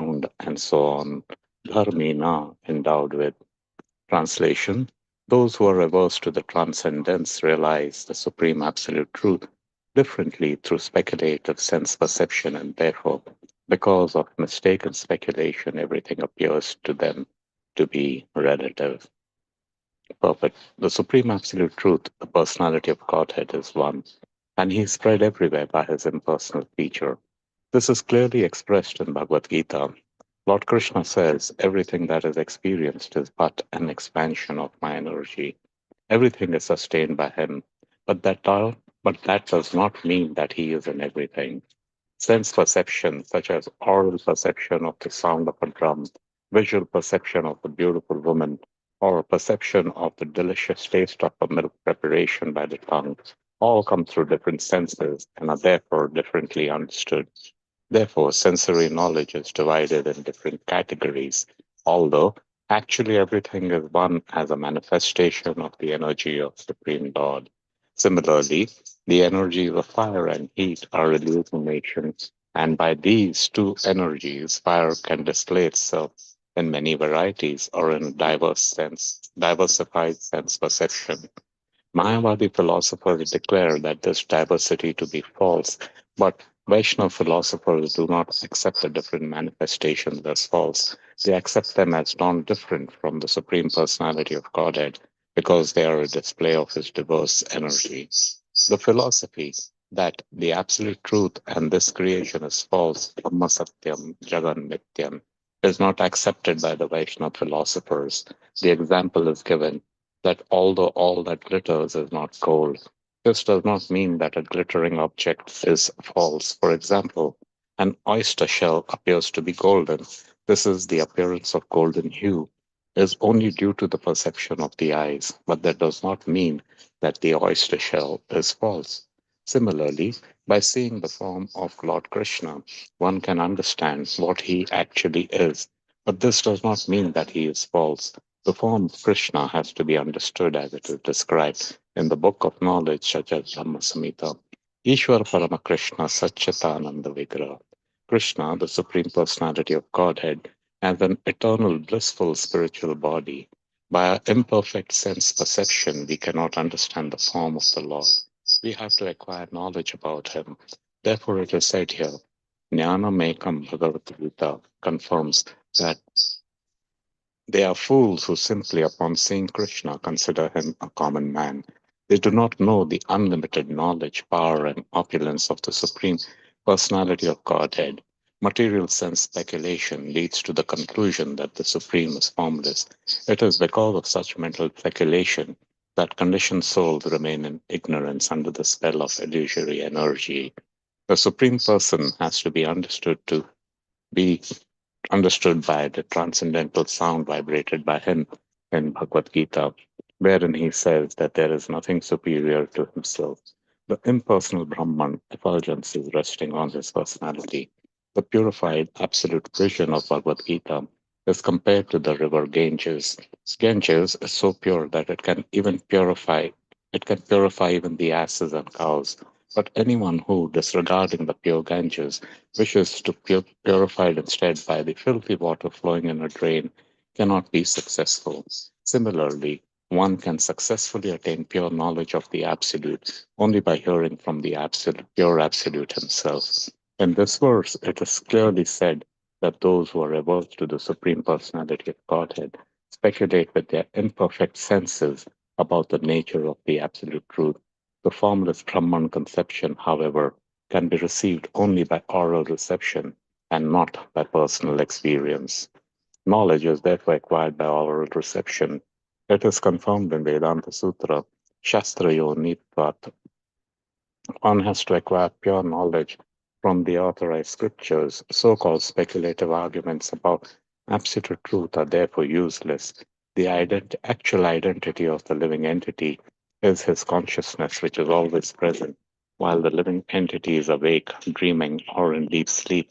sound, and so on. Dharmina, endowed with translation. Those who are averse to the transcendence realize the supreme absolute truth differently through speculative sense perception, and therefore, because of mistaken speculation, everything appears to them to be relative. Perfect. The supreme absolute truth, the personality of Godhead, is one, and he is spread everywhere by his impersonal feature. This is clearly expressed in Bhagavad Gita. Lord Krishna says, everything that is experienced is but an expansion of my energy. Everything is sustained by him, but that does not mean that he is in everything. Sense perception, such as oral perception of the sound of a drum, visual perception of a beautiful woman, or a perception of the delicious taste of a milk preparation by the tongue, all come through different senses and are therefore differently understood. Therefore, sensory knowledge is divided in different categories, although actually everything is one as a manifestation of the energy of Supreme Lord. Similarly, the energies of fire and heat are illuminations, and by these two energies, fire can display itself in many varieties or in diversified sense perception. Mayavadi philosophers declare that this diversity to be false, but Vaishnava philosophers do not accept the different manifestations as false. They accept them as non different from the Supreme Personality of Godhead because they are a display of his diverse energy. The philosophy that the absolute truth and this creation is false, Brahma Satyam, Jagan Nityam, is not accepted by the Vaishnava philosophers. The example is given that although all that glitters is not gold, this does not mean that a glittering object is false. For example, an oyster shell appears to be golden. This is the appearance of golden hue is only due to the perception of the eyes, but that does not mean that the oyster shell is false. Similarly, by seeing the form of Lord Krishna, one can understand what he actually is, but this does not mean that he is false. The form of Krishna has to be understood as it is described in the book of knowledge, such as Dhamma Samhita. Ishwar Parama Krishna Satchitananda Vigraha. Krishna, the Supreme Personality of Godhead, as an eternal blissful spiritual body. By our imperfect sense perception, we cannot understand the form of the Lord. We have to acquire knowledge about him. Therefore, it is said here, Jnana Mekam Bhagavad Gita confirms that they are fools who simply, upon seeing Krishna, consider him a common man. They do not know the unlimited knowledge, power, and opulence of the Supreme Personality of Godhead. Material sense speculation leads to the conclusion that the Supreme is formless. It is because of such mental speculation that conditioned souls remain in ignorance under the spell of illusory energy. The Supreme Person has to be be understood by the transcendental sound vibrated by him in Bhagavad Gita, wherein he says that there is nothing superior to himself. The impersonal Brahman effulgence is resting on his personality. The purified absolute vision of Bhagavad Gita is compared to the river Ganges. Ganges is so pure that it can purify even the asses and cows. But anyone who, disregarding the pure Ganges, wishes to purify it instead by the filthy water flowing in a drain cannot be successful. Similarly, one can successfully attain pure knowledge of the Absolute only by hearing from the pure Absolute himself. In this verse, it is clearly said that those who are averse to the Supreme Personality of Godhead speculate with their imperfect senses about the nature of the Absolute Truth. The formless Brahman conception, however, can be received only by oral reception and not by personal experience. Knowledge is therefore acquired by oral reception. It is confirmed in Vedanta Sutra, Shastrayo Nitvat. One has to acquire pure knowledge from the authorized scriptures. So called speculative arguments about absolute truth are therefore useless. The actual identity of the living entity is his consciousness, which is always present, while the living entity is awake, dreaming, or in deep sleep.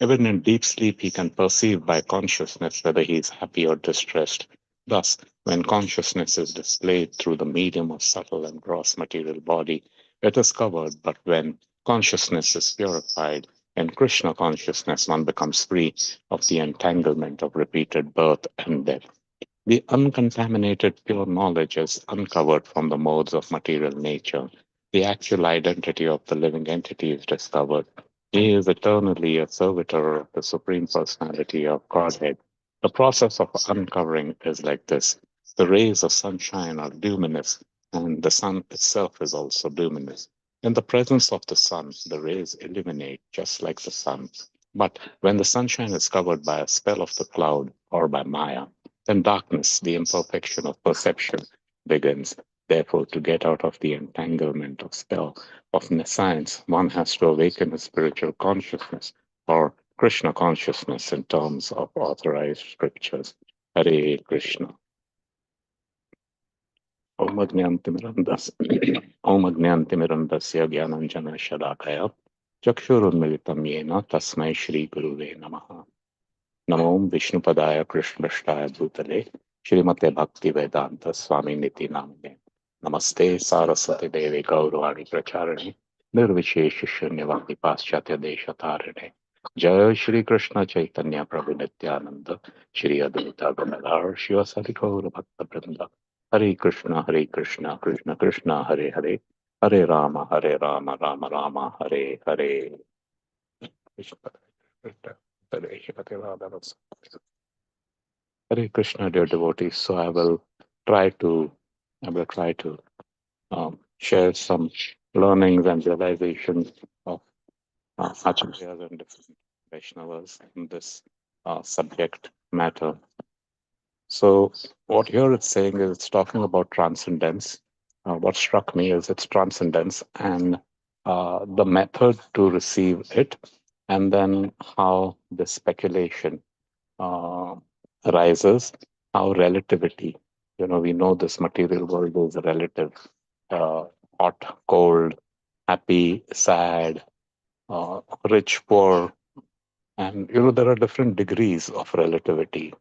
Even in deep sleep, he can perceive by consciousness whether he is happy or distressed. Thus, when consciousness is displayed through the medium of subtle and gross material body, it is covered, but when consciousness is purified, In Krishna consciousness, one becomes free of the entanglement of repeated birth and death. The uncontaminated pure knowledge is uncovered from the modes of material nature. The actual identity of the living entity is discovered. He is eternally a servitor of the Supreme Personality of Godhead. The process of uncovering is like this. The rays of sunshine are luminous, and the sun itself is also luminous. In the presence of the sun, the rays illuminate just like the sun. But when the sunshine is covered by a spell of the cloud or by Maya, then darkness, the imperfection of perception, begins. Therefore, to get out of the entanglement of spell of science, one has to awaken a spiritual consciousness or Krishna consciousness in terms of authorized scriptures. Hare Krishna. Om Om Ajnantimirandasya Gyananjana Shalakaya Chakshurunmilitam Yena Tasmai Shri Guruve Namaha. नमो विष्णुपदाय कृष्णष्टाय भूतले श्रीमते भक्ति वेदांत स्वामी निति नामिने नमस्ते सारस्वती देवी गौरवाणी प्रचारिणे निर्विशेष शून्यवादी पाश्चात्य देश तारिणे जय श्री कृष्ण चैतन्य प्रभु नित्यानंद श्री अद्वैत गदाधर शिवसरि गौर भक्त वृंद हरे Krishna Krishna Krishna Hare Hare Hare Ram Ram Hare Hare Hare Krishna, dear devotees. So I will try to share some learnings and realizations of acharyas and different Vaishnavas in this subject matter. So what here it's saying is it's talking about transcendence. What struck me is its transcendence and the method to receive it, and then how the speculation uh, arises, how relativity, we know this material world is relative, uh, hot, cold, happy, sad, rich, poor, and there are different degrees of relativity.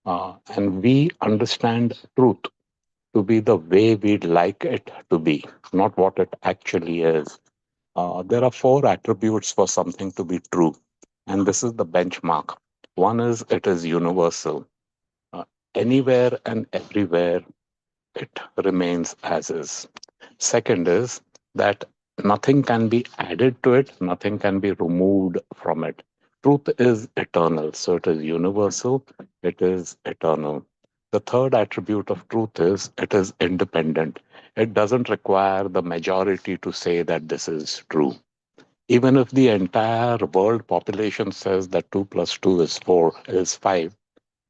And we understand truth to be the way we'd like it to be, not what it actually is. There are four attributes for something to be true, and this is the benchmark. One is it is universal. Uh, Anywhere and everywhere, it remains as is. Second is that nothing can be added to it, nothing can be removed from it. Truth is eternal, so it is universal, it is eternal. The third attribute of truth is it is independent. It doesn't require the majority to say that this is true. Even if the entire world population says that 2 plus 2 is 4, is 5,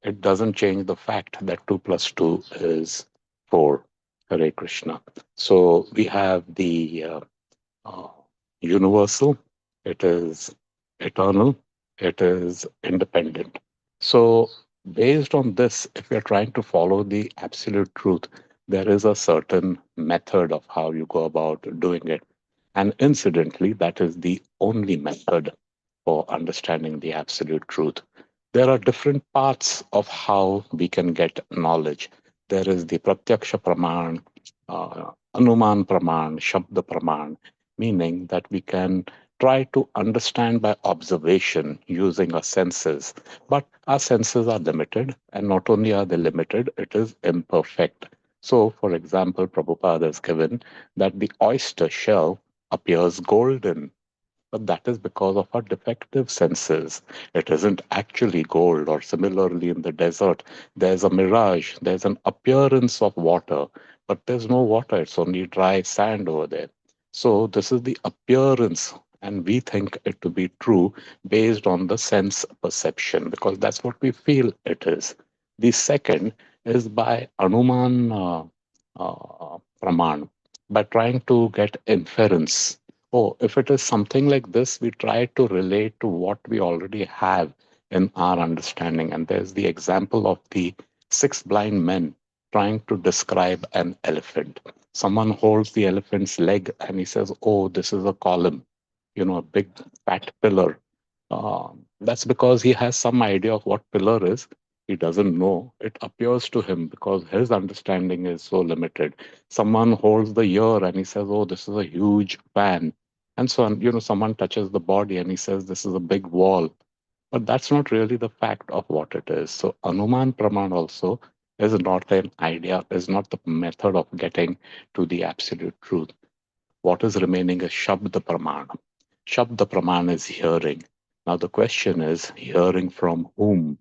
it doesn't change the fact that 2 plus 2 is 4. Hare Krishna. So we have the uh, universal, it is eternal, it is independent. So, based on this, if you're trying to follow the absolute truth, there is a certain method of how you go about doing it. And incidentally, that is the only method for understanding the absolute truth. There are different paths of how we can get knowledge. There is the Pratyaksha Praman, Anuman Praman, Shabda Praman, meaning that we can try to understand by observation using our senses. But our senses are limited, and not only are they limited, it is imperfect. So, for example, Prabhupada has given that the oyster shell appears golden, but that is because of our defective senses. It isn't actually gold, or similarly in the desert, there's a mirage, there's an appearance of water, but there's no water, it's only dry sand over there. So, this is the appearance, and we think it to be true based on the sense perception because that's what we feel it is. The second is by Anuman Praman, by trying to get inference. Oh, if it is something like this, we try to relate to what we already have in our understanding. And there's the example of the six blind men trying to describe an elephant. Someone holds the elephant's leg and he says, oh, this is a column, a big fat pillar. That's because he has some idea of what pillar is. He doesn't know. It appears to him because his understanding is so limited. Someone holds the ear and he says, oh, this is a huge fan. And so on, someone touches the body and he says, this is a big wall. But that's not really the fact of what it is. So Anuman Praman also is not an idea, is not the method of getting to the absolute truth. What is remaining is Shabda Praman. Shabda Praman is hearing. Now the question is, hearing from whom?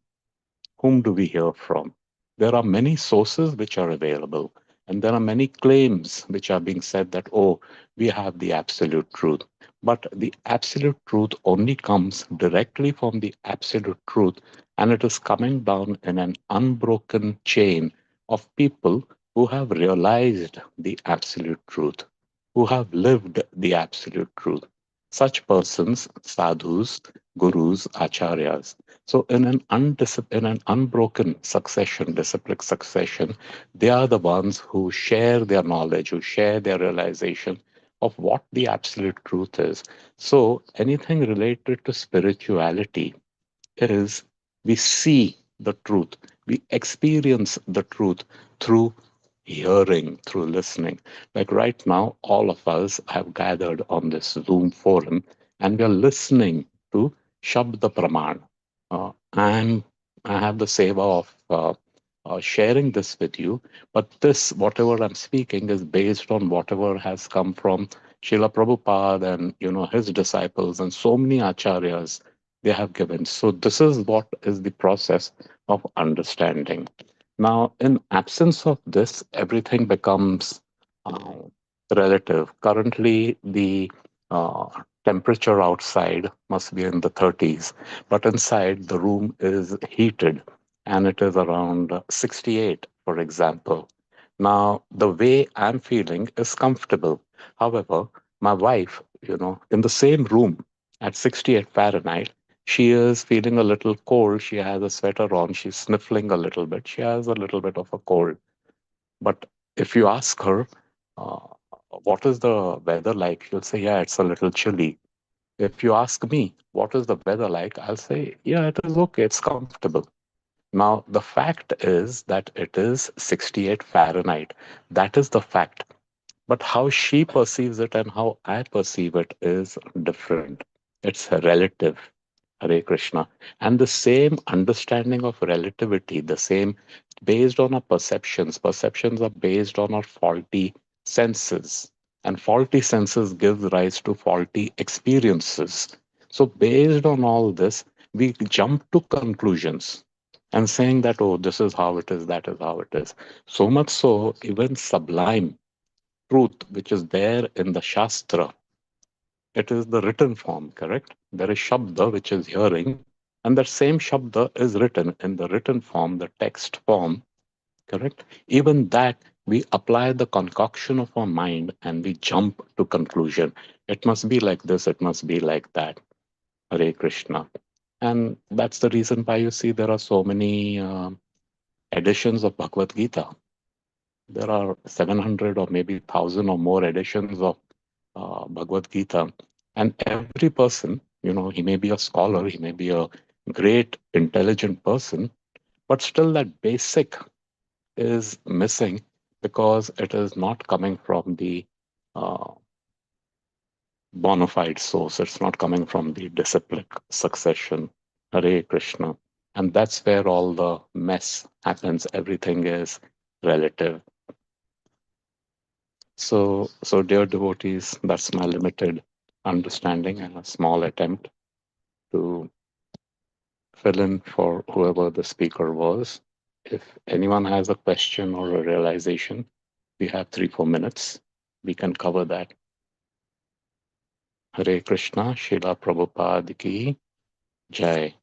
Whom do we hear from? There are many sources which are available, and there are many claims which are being said that, oh, we have the absolute truth. But the absolute truth only comes directly from the absolute truth, and it is coming down in an unbroken chain of people who have realized the absolute truth, who have lived the absolute truth. Such persons, sadhus, gurus, acharyas. So in an unbroken succession, disciplic succession, they are the ones who share their knowledge, who share their realization of what the absolute truth is. So anything related to spirituality is we see the truth, we experience the truth through hearing, through listening. Like right now, all of us have gathered on this Zoom forum and we are listening to Shabda Praman. I'm I have the seva of sharing this with you, but this, whatever I'm speaking, is based on whatever has come from Srila Prabhupada and his disciples and so many acharyas they have given. So this is what is the process of understanding. Now, in absence of this, everything becomes uh, relative. Currently, the uh, temperature outside must be in the 30s, but inside the room is heated and it is around 68, for example. Now, the way I'm feeling is comfortable. However, my wife, in the same room at 68 Fahrenheit, she is feeling a little cold. She has a sweater on. She's sniffling a little bit. She has a little bit of a cold. But if you ask her, uh, what is the weather like? She'll say, yeah, it's a little chilly. If you ask me, what is the weather like? I'll say, yeah, it is okay. It's comfortable. Now, the fact is that it is 68 Fahrenheit. That is the fact. But how she perceives it and how I perceive it is different. It's relative. Hare Krishna. And the same understanding of relativity, the same based on our perceptions. Perceptions are based on our faulty senses. And faulty senses give rise to faulty experiences. So, based on all this, we jump to conclusions and saying that, oh, this is how it is, that is how it is. So much so, even sublime truth, which is there in the Shastra, it is the written form, correct? There is Shabda, which is hearing, and that same Shabda is written in the written form, the text form, correct? Even that, we apply the concoction of our mind and we jump to conclusion. It must be like this, it must be like that. Hare Krishna. And that's the reason why you see there are so many editions of Bhagavad Gita. There are 700 or maybe 1,000 or more editions of Bhagavad Gita. And every person, he may be a scholar, he may be a great, intelligent person, but still that basic is missing because it is not coming from the uh, bona fide source. It's not coming from the disciplic succession. Hare Krishna. And that's where all the mess happens. Everything is relative. So, dear devotees, that's my limited understanding and a small attempt to fill in for whoever the speaker was. If anyone has a question or a realization, we have 3-4 minutes. We can cover that. Hare Krishna, Srila Prabhupada ki Jai.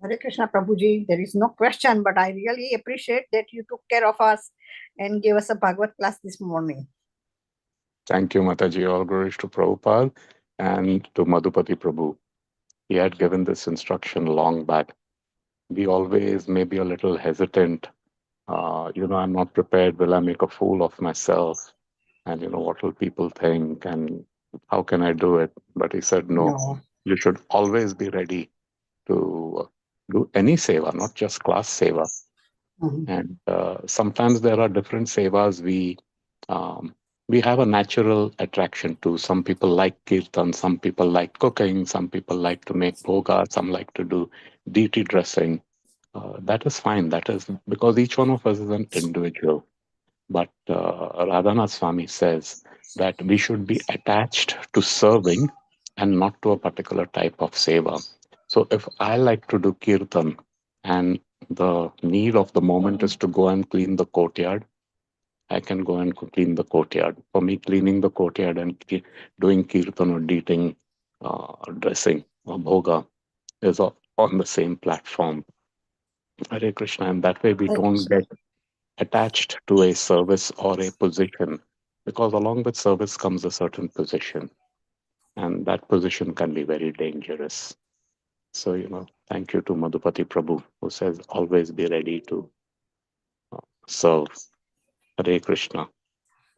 Hare Krishna Prabhuji, there is no question, but I really appreciate that you took care of us and gave us a Bhagavad class this morning. Thank you, Mataji. All glories to Prabhupada and to Madhupati Prabhu. He had given this instruction long back we always may be a little hesitant. I'm not prepared. Will I make a fool of myself? And, what will people think? And how can I do it? But he said, no, No. you should always be ready to do any seva, not just class seva. Mhm. And sometimes there are different sevas um, we have a natural attraction to. Some people like kirtan, some people like cooking, some people like to make bhoga, some like to do deity dressing. That is fine. That is because each one of us is an individual. But Radhanath Swami says that we should be attached to serving and not to a particular type of seva. So if I like to do kirtan and the need of the moment is to go and clean the courtyard, I can go and clean the courtyard. For me, cleaning the courtyard and doing kirtan or deating, dressing or bhoga is on the same platform. Hare Krishna, and that way we Hare don't Krishna. get attached to a service or a position, because along with service comes a certain position, and that position can be very dangerous. So, thank you to Madhupati Prabhu, who says always be ready to serve. Hare Krishna.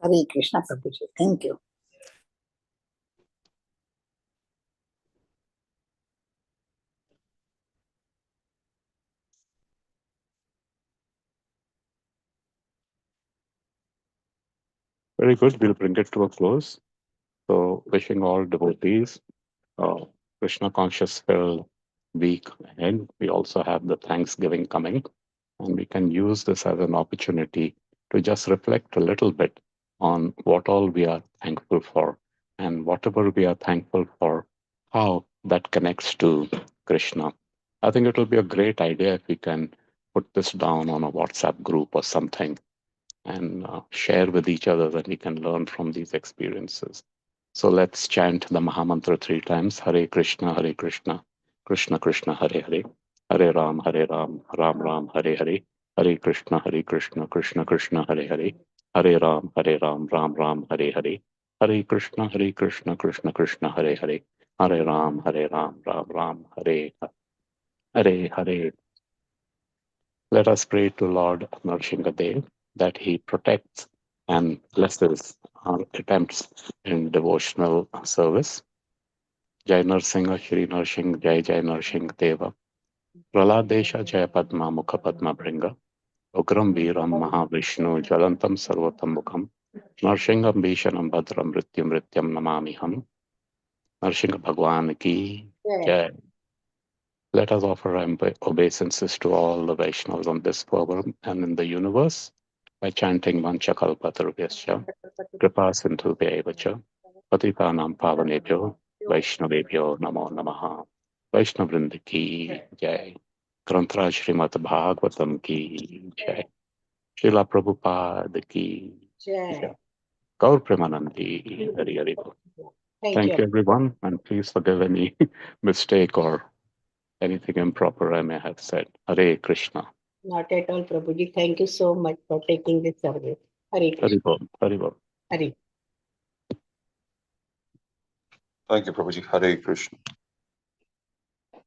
Hare Krishna, Prabhuji. Thank you. Very good. We'll bring it to a close. So, wishing all devotees uh, Krishna conscious filled week ahead. We also have the Thanksgiving coming, and we can use this as an opportunity to just reflect a little bit on what all we are thankful for, and whatever we are thankful for, how that connects to Krishna. I think it will be a great idea if we can put this down on a WhatsApp group or something and share with each other, that we can learn from these experiences. So let's chant the Mahamantra 3 times. Hare Krishna, Hare Krishna, Krishna Krishna, Hare Hare, Hare Ram, Hare Ram, Ram Ram, Hare Hare, Hare Krishna, Hare Krishna, Krishna Krishna, Hare Hare, Hare Ram, Hare Ram, Ram Ram, Hare Hare, Hare Krishna, Hare Krishna, Krishna Krishna, Hare Hare, Hare Ram, Hare Ram, Ram Ram, Hare Hare, Hare. Let us pray to Lord Nrsimhadev that he protects and blesses our attempts in devotional service. Jai Narsingha Shri Narsingh Jai Jai Narsingh Deva Praladesha Jai Padma Mukha Padma Bringa Ugram Veeram Mahavishnu Jalantam Sarvatam Mukham Narsingam Bhishanam Bhadram Mrityum Mrityam Namamiham. Narsingha Bhagwan ki Yeah. Jai. Let us offer obeisances to all the Vaishnavas on this program and in the universe by chanting Vanchakalpatarubhyascha, Kripa Sindhubhya Patitanam Pavanebhyo, Vaishnavebhyo Namo Namaha. Vaishnavrinda ki Jai. Grantra Srimad Bhagavatam ki Jai. Srila Prabhupada ki Jai. Jai. Gaur Premanandi Hari Hari Bol. Thank Thank you. you, everyone, and please forgive any mistake or anything improper I may have said. Hare Krishna. Not at all, Prabhuji. Thank you so much for taking this service. Hare Krishna. Hari Bol. Hari Bol. Hare. Thank you, Prabhuji. Hare Krishna.